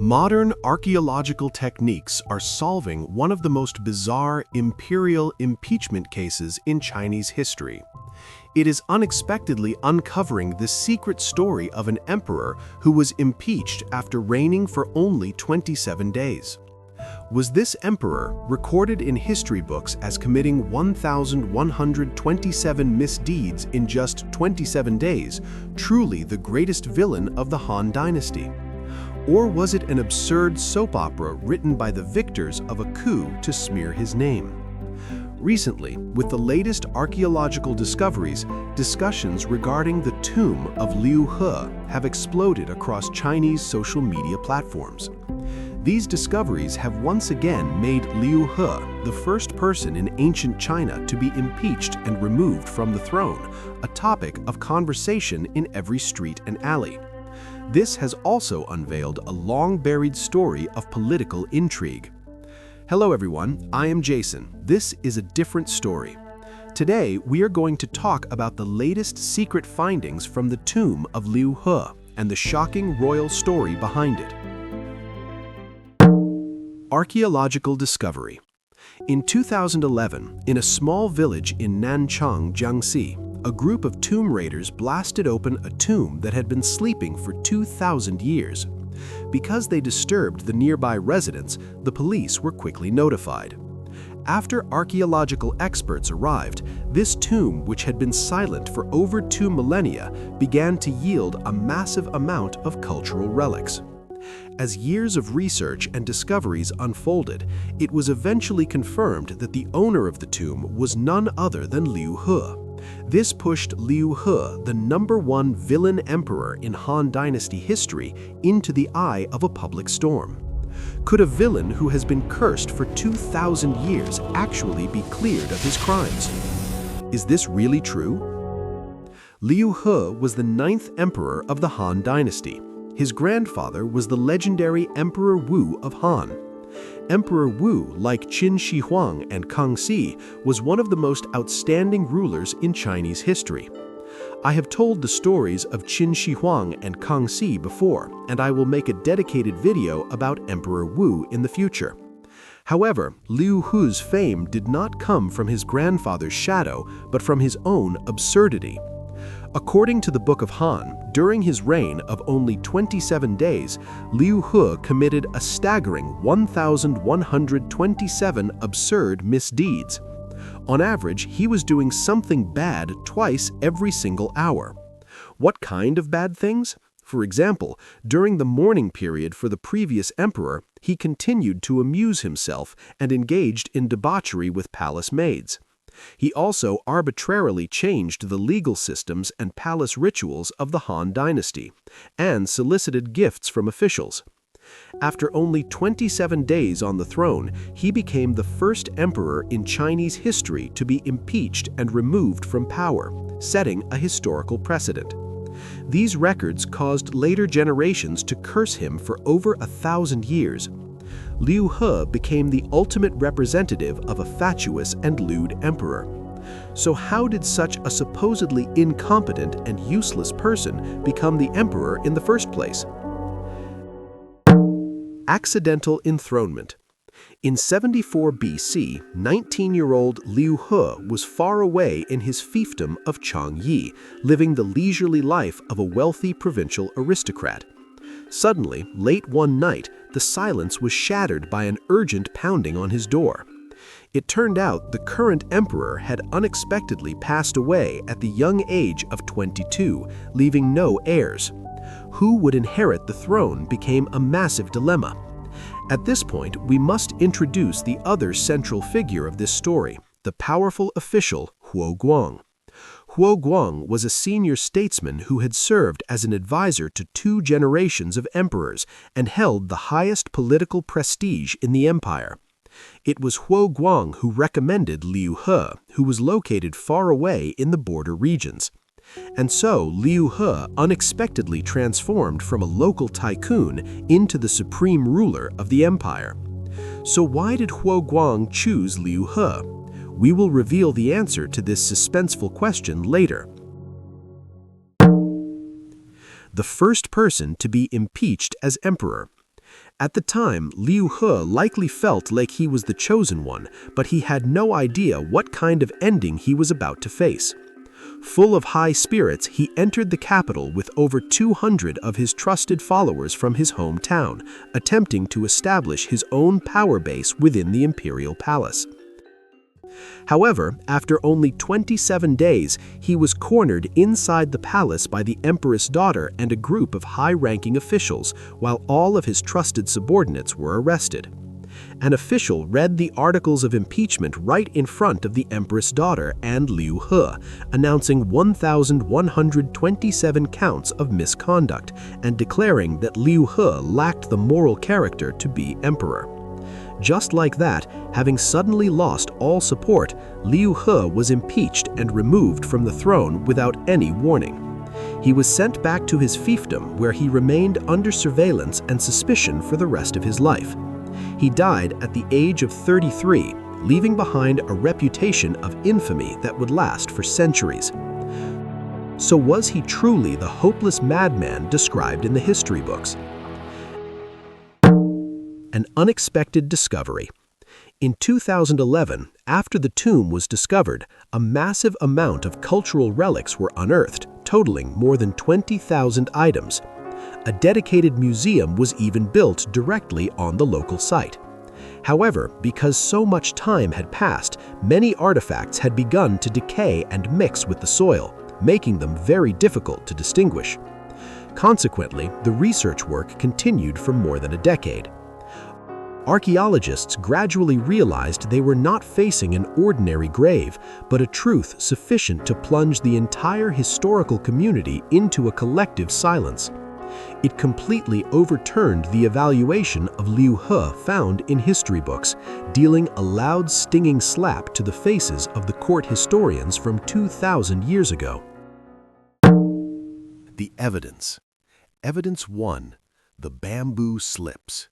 Modern archaeological techniques are solving one of the most bizarre imperial impeachment cases in Chinese history. It is unexpectedly uncovering the secret story of an emperor who was impeached after reigning for only 27 days. Was this emperor, recorded in history books as committing 1,127 misdeeds in just 27 days, truly the greatest villain of the Han Dynasty? Or was it an absurd soap opera written by the victors of a coup to smear his name? Recently, with the latest archaeological discoveries, discussions regarding the tomb of Liu He have exploded across Chinese social media platforms. These discoveries have once again made Liu He the first person in ancient China to be impeached and removed from the throne, a topic of conversation in every street and alley. This has also unveiled a long-buried story of political intrigue. Hello everyone, I am Jason. This is a different story. Today, we are going to talk about the latest secret findings from the tomb of Liu He and the shocking royal story behind it. Archaeological discovery. In 2011, in a small village in Nanchang, Jiangxi, a group of tomb raiders blasted open a tomb that had been sleeping for 2,000 years. Because they disturbed the nearby residents, the police were quickly notified. After archaeological experts arrived, this tomb, which had been silent for over 2 millennia, began to yield a massive amount of cultural relics. As years of research and discoveries unfolded, it was eventually confirmed that the owner of the tomb was none other than Liu He. This pushed Liu He, the #1 villain emperor in Han Dynasty history, into the eye of a public storm. Could a villain who has been cursed for 2,000 years actually be cleared of his crimes? Is this really true? Liu He was the 9th emperor of the Han Dynasty. His grandfather was the legendary Emperor Wu of Han. Emperor Wu, like Qin Shi Huang and Kangxi, was one of the most outstanding rulers in Chinese history. I have told the stories of Qin Shi Huang and Kangxi before, and I will make a dedicated video about Emperor Wu in the future. However, Liu He's fame did not come from his grandfather's shadow, but from his own absurdity. According to the Book of Han, during his reign of only 27 days, Liu He committed a staggering 1,127 absurd misdeeds. On average, he was doing something bad twice every single hour. What kind of bad things? For example, during the mourning period for the previous emperor, he continued to amuse himself and engaged in debauchery with palace maids. He also arbitrarily changed the legal systems and palace rituals of the Han Dynasty, and solicited gifts from officials. After only 27 days on the throne, he became the first emperor in Chinese history to be impeached and removed from power, setting a historical precedent. These records caused later generations to curse him for over 1,000 years. Liu He became the ultimate representative of a fatuous and lewd emperor. So how did such a supposedly incompetent and useless person become the emperor in the first place? Accidental enthronement. In 74 BC, 19-year-old Liu He was far away in his fiefdom of Changyi, living the leisurely life of a wealthy provincial aristocrat. Suddenly, late one night, the silence was shattered by an urgent pounding on his door. It turned out the current emperor had unexpectedly passed away at the young age of 22, leaving no heirs. Who would inherit the throne became a massive dilemma. At this point, we must introduce the other central figure of this story, the powerful official Huo Guang. Huo Guang was a senior statesman who had served as an advisor to 2 generations of emperors and held the highest political prestige in the empire. It was Huo Guang who recommended Liu He, who was located far away in the border regions. And so Liu He unexpectedly transformed from a local tycoon into the supreme ruler of the empire. So why did Huo Guang choose Liu He? We will reveal the answer to this suspenseful question later. The first person to be impeached as emperor. At the time, Liu He likely felt like he was the chosen one, but he had no idea what kind of ending he was about to face. Full of high spirits, he entered the capital with over 200 of his trusted followers from his hometown, attempting to establish his own power base within the imperial palace. However, after only 27 days, he was cornered inside the palace by the empress' daughter and a group of high-ranking officials, while all of his trusted subordinates were arrested. An official read the articles of impeachment right in front of the empress' daughter and Liu He, announcing 1,127 counts of misconduct and declaring that Liu He lacked the moral character to be emperor. Just like that, having suddenly lost all support, Liu He was impeached and removed from the throne without any warning. He was sent back to his fiefdom, where he remained under surveillance and suspicion for the rest of his life. He died at the age of 33, leaving behind a reputation of infamy that would last for centuries. So was he truly the hopeless madman described in the history books? An unexpected discovery. In 2011, after the tomb was discovered, a massive amount of cultural relics were unearthed, totaling more than 20,000 items. A dedicated museum was even built directly on the local site. However, because so much time had passed, many artifacts had begun to decay and mix with the soil, making them very difficult to distinguish. Consequently, the research work continued for more than a decade. Archaeologists gradually realized they were not facing an ordinary grave, but a truth sufficient to plunge the entire historical community into a collective silence. It completely overturned the evaluation of Liu He found in history books, dealing a loud, stinging slap to the faces of the court historians from 2,000 years ago. The evidence. Evidence 1. The bamboo slips.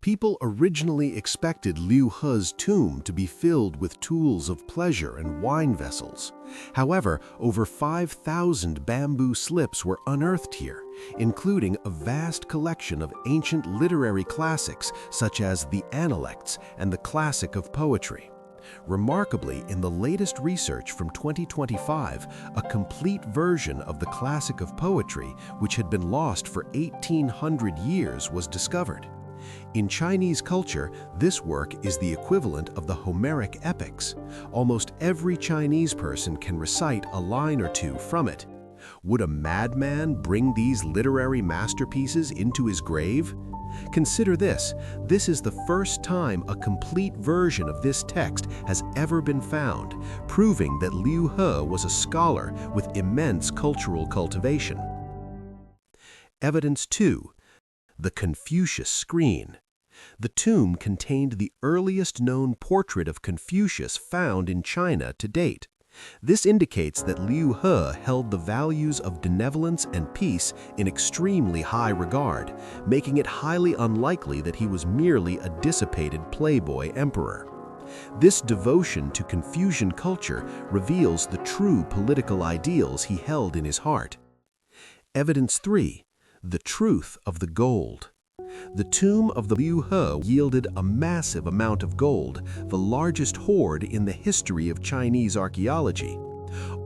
People originally expected Liu He's tomb to be filled with tools of pleasure and wine vessels. However, over 5,000 bamboo slips were unearthed here, including a vast collection of ancient literary classics such as the Analects and the Classic of Poetry. Remarkably, in the latest research from 2025, a complete version of the Classic of Poetry, which had been lost for 1,800 years, was discovered. In Chinese culture, this work is the equivalent of the Homeric epics. Almost every Chinese person can recite a line or two from it. Would a madman bring these literary masterpieces into his grave? Consider this. This is the first time a complete version of this text has ever been found, proving that Liu He was a scholar with immense cultural cultivation. Evidence 2. The Confucius screen. The tomb contained the earliest known portrait of Confucius found in China to date. This indicates that Liu He held the values of benevolence and peace in extremely high regard, making it highly unlikely that he was merely a dissipated playboy emperor. This devotion to Confucian culture reveals the true political ideals he held in his heart. Evidence 3. The truth of the gold. The tomb of the Liu He yielded a massive amount of gold, the largest hoard in the history of Chinese archaeology.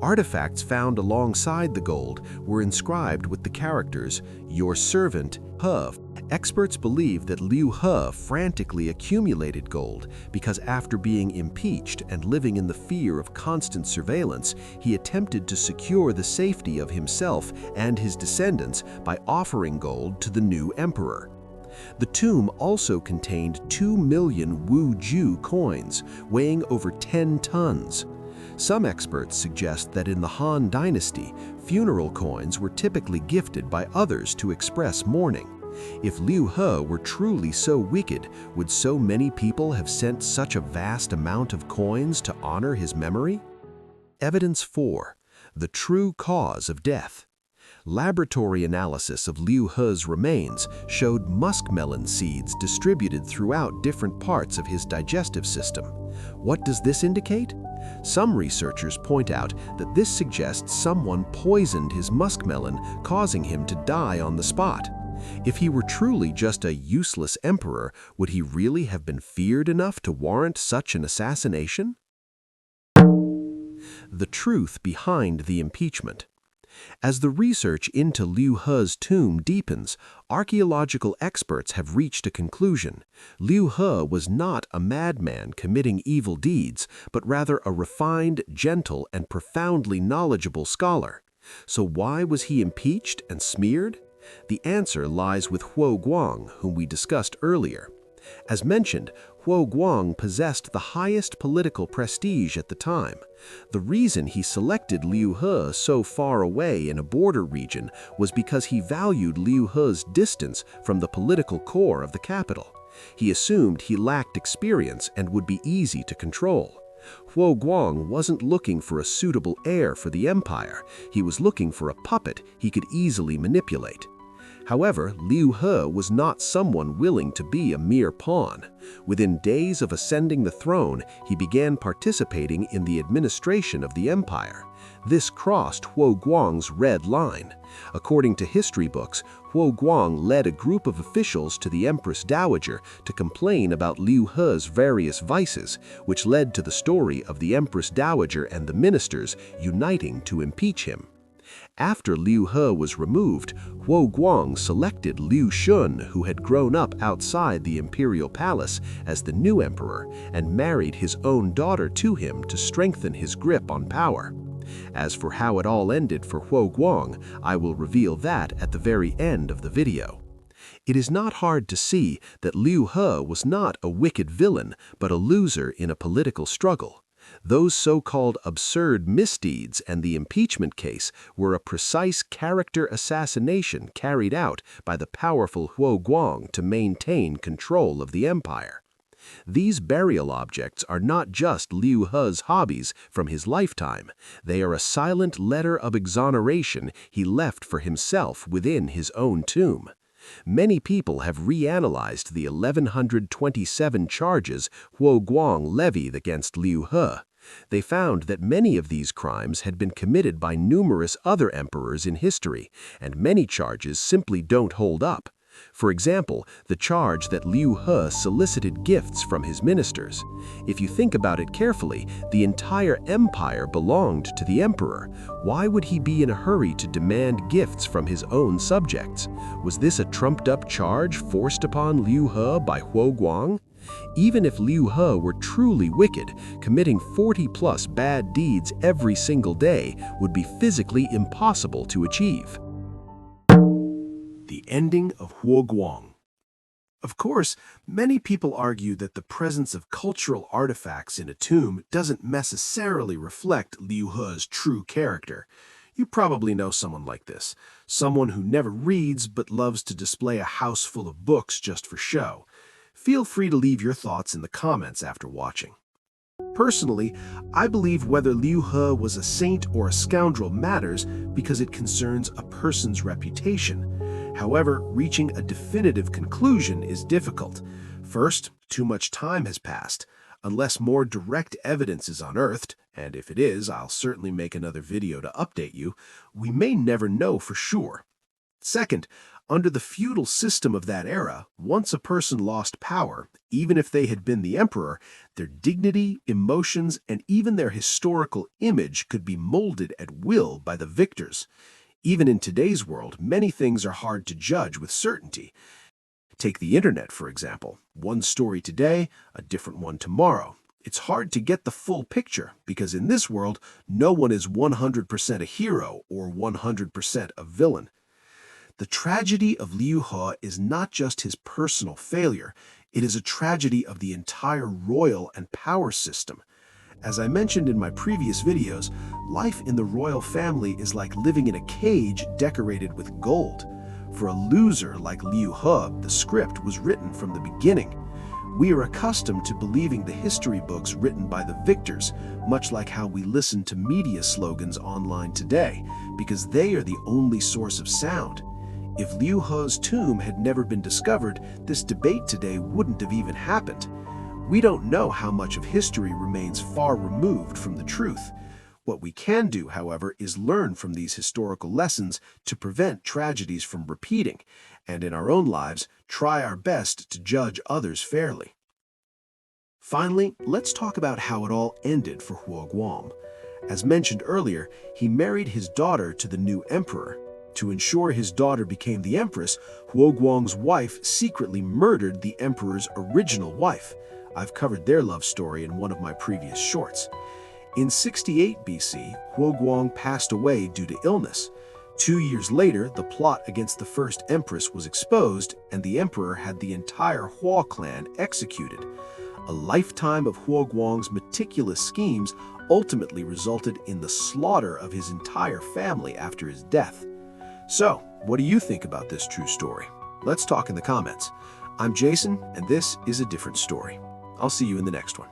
Artifacts found alongside the gold were inscribed with the characters, "Your servant, He." Experts believe that Liu He frantically accumulated gold because after being impeached and living in the fear of constant surveillance, he attempted to secure the safety of himself and his descendants by offering gold to the new emperor. The tomb also contained 2 million Wu Ju coins, weighing over 10 tons. Some experts suggest that in the Han Dynasty, funeral coins were typically gifted by others to express mourning. If Liu He were truly so wicked, would so many people have sent such a vast amount of coins to honor his memory? Evidence 4. The true cause of death. Laboratory analysis of Liu He's remains showed muskmelon seeds distributed throughout different parts of his digestive system. What does this indicate? Some researchers point out that this suggests someone poisoned his muskmelon, causing him to die on the spot. If he were truly just a useless emperor, would he really have been feared enough to warrant such an assassination? The truth behind the impeachment. As the research into Liu He's tomb deepens, archaeological experts have reached a conclusion. Liu He was not a madman committing evil deeds, but rather a refined, gentle, and profoundly knowledgeable scholar. So why was he impeached and smeared? The answer lies with Huo Guang, whom we discussed earlier. As mentioned, Huo Guang possessed the highest political prestige at the time. The reason he selected Liu He so far away in a border region was because he valued Liu He's distance from the political core of the capital. He assumed he lacked experience and would be easy to control. Huo Guang wasn't looking for a suitable heir for the empire. He was looking for a puppet he could easily manipulate. However, Liu He was not someone willing to be a mere pawn. Within days of ascending the throne, he began participating in the administration of the empire. This crossed Huo Guang's red line. According to history books, Huo Guang led a group of officials to the Empress Dowager to complain about Liu He's various vices, which led to the story of the Empress Dowager and the ministers uniting to impeach him. After Liu He was removed, Huo Guang selected Liu Shun, who had grown up outside the imperial palace, as the new emperor and married his own daughter to him to strengthen his grip on power. As for how it all ended for Huo Guang, I will reveal that at the very end of the video. It is not hard to see that Liu He was not a wicked villain, but a loser in a political struggle. Those so-called absurd misdeeds and the impeachment case were a precise character assassination carried out by the powerful Huo Guang to maintain control of the empire. These burial objects are not just Liu He's hobbies from his lifetime. They are a silent letter of exoneration he left for himself within his own tomb. Many people have reanalyzed the 1127 charges Huo Guang levied against Liu He. They found that many of these crimes had been committed by numerous other emperors in history, and many charges simply don't hold up. For example, the charge that Liu He solicited gifts from his ministers. If you think about it carefully, the entire empire belonged to the emperor. Why would he be in a hurry to demand gifts from his own subjects? Was this a trumped-up charge forced upon Liu He by Huo Guang? Even if Liu He were truly wicked, committing 40+ bad deeds every single day would be physically impossible to achieve. The ending of Huo Guang. Of course, many people argue that the presence of cultural artifacts in a tomb doesn't necessarily reflect Liu He's true character. You probably know someone like this, someone who never reads but loves to display a house full of books just for show. Feel free to leave your thoughts in the comments after watching. Personally, I believe whether Liu He was a saint or a scoundrel matters because it concerns a person's reputation. However, reaching a definitive conclusion is difficult. First, too much time has passed. Unless more direct evidence is unearthed, and if it is, I'll certainly make another video to update you, we may never know for sure. Second, under the feudal system of that era, once a person lost power, even if they had been the emperor, their dignity, emotions, and even their historical image could be molded at will by the victors. Even in today's world, many things are hard to judge with certainty. Take the internet, for example. One story today, a different one tomorrow. It's hard to get the full picture because in this world, no one is 100% a hero or 100% a villain. The tragedy of Liu He is not just his personal failure, it is a tragedy of the entire royal and power system. As I mentioned in my previous videos, life in the royal family is like living in a cage decorated with gold. For a loser like Liu He, the script was written from the beginning. We are accustomed to believing the history books written by the victors, much like how we listen to media slogans online today, because they are the only source of sound. If Liu He's tomb had never been discovered, this debate today wouldn't have even happened. We don't know how much of history remains far removed from the truth. What we can do, however, is learn from these historical lessons to prevent tragedies from repeating. and in our own lives, try our best to judge others fairly. Finally, let's talk about how it all ended for Huoguang. As mentioned earlier, he married his daughter to the new emperor. To ensure his daughter became the empress, Huoguang's wife secretly murdered the emperor's original wife. I've covered their love story in one of my previous shorts. In 68 BC, Huoguang passed away due to illness. 2 years later, the plot against the first empress was exposed, and the emperor had the entire Hua clan executed. A lifetime of Huoguang's meticulous schemes ultimately resulted in the slaughter of his entire family after his death. So, what do you think about this true story? Let's talk in the comments. I'm Jason, and this is A Different Story. I'll see you in the next one.